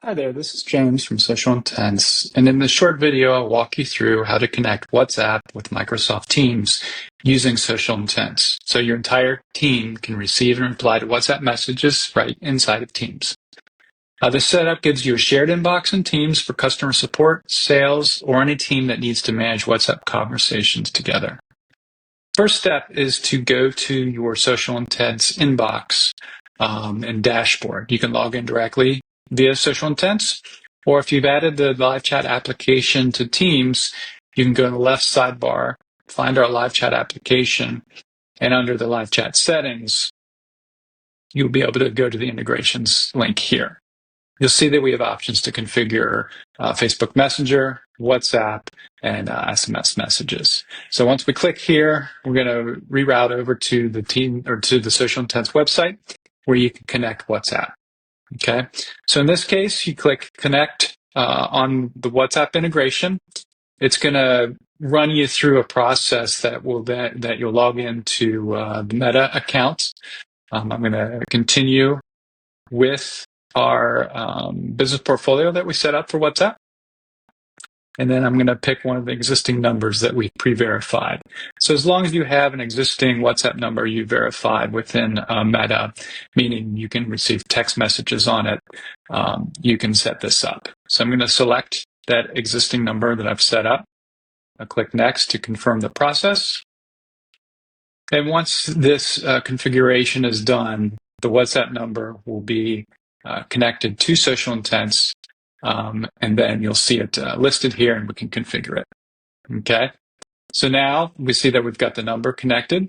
Hi there, this is James from Social Intents, and in this short video I'll walk you through how to connect WhatsApp with Microsoft Teams using Social Intents, so your entire team can receive and reply to WhatsApp messages right inside of Teams. This setup gives you a shared inbox in Teams for customer support, sales, or any team that needs to manage WhatsApp conversations together. First step is to go to your Social Intents inbox and dashboard. You can log in directly via Social Intents, or if you've added the live chat application to Teams, you can go to the left sidebar, find our live chat application, and under the live chat settings, you'll be able to go to the integrations link here. You'll see that we have options to configure Facebook Messenger, WhatsApp, and SMS messages. So once we click here, we're going to reroute over to the team or to the Social Intents website where you can connect WhatsApp. Okay, so in this case, you click connect on the WhatsApp integration. It's going to run you through a process that you'll log into the Meta account. I'm going to continue with our business portfolio that we set up for WhatsApp. And then I'm going to pick one of the existing numbers that we pre-verified. So as long as you have an existing WhatsApp number you verified within Meta, meaning you can receive text messages on it, you can set this up. So I'm going to select that existing number that I've set up. I'll click Next to confirm the process. And once this configuration is done, the WhatsApp number will be connected to Social Intents, and then you'll see it listed here and we can configure it. Okay, so now we see that we've got the number connected.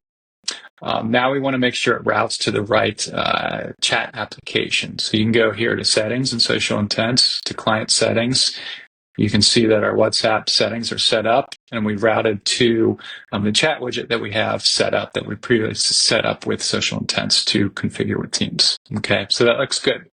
Now we want to make sure it routes to the right chat application. So you can go here to Settings and Social Intents, to Client Settings. You can see that our WhatsApp settings are set up, and we've routed to the chat widget that we have set up, that we previously set up with Social Intents to configure with Teams. Okay, so that looks good.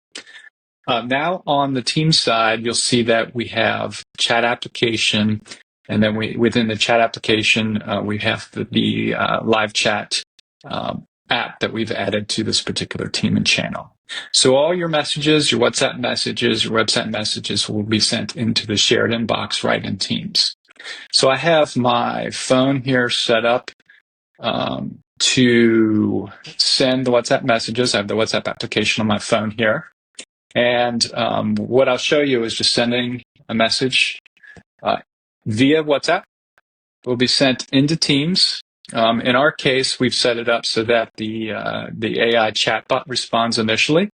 Now on the Teams side, you'll see that we have chat application, and then within the chat application, we have the live chat app that we've added to this particular team and channel. So all your messages, your WhatsApp messages, your website messages will be sent into the shared inbox right in Teams. So I have my phone here set up to send the WhatsApp messages. I have the WhatsApp application on my phone here. And what I'll show you is just sending a message via WhatsApp. It will be sent into Teams. In our case, we've set it up so that the AI chatbot responds initially.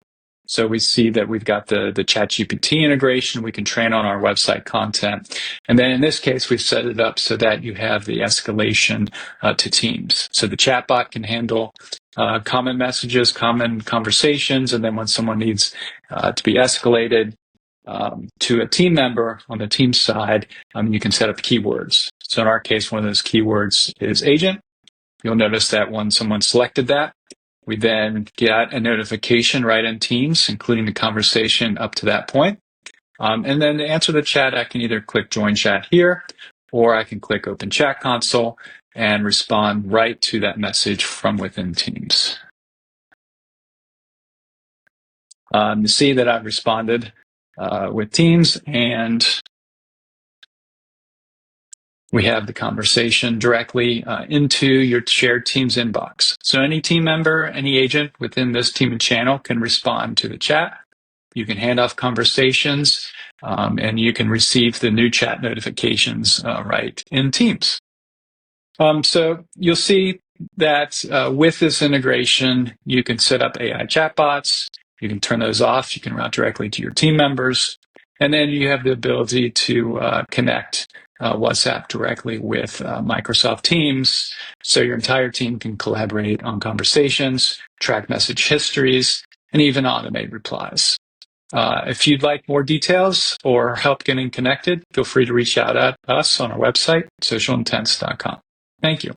So we see that we've got the ChatGPT integration. We can train on our website content. And then in this case, we've set it up so that you have the escalation to Teams. So the chatbot can handle common messages, common conversations, and then when someone needs to be escalated to a team member on the team side, you can set up keywords. So in our case, one of those keywords is agent. You'll notice that when someone selected that, we then get a notification right in Teams, including the conversation up to that point. And then to answer the chat, I can either click Join Chat here, or I can click Open Chat Console and respond right to that message from within Teams. You see that I've responded with Teams, and we have the conversation directly into your shared Teams inbox. So any team member, any agent within this team and channel can respond to the chat. You can hand off conversations, and you can receive the new chat notifications right in Teams. So you'll see that with this integration, you can set up AI chatbots. You can turn those off. You can route directly to your team members. And then you have the ability to connect WhatsApp directly with Microsoft Teams, so your entire team can collaborate on conversations, track message histories, and even automate replies. If you'd like more details or help getting connected, feel free to reach out at us on our website, socialintents.com. Thank you.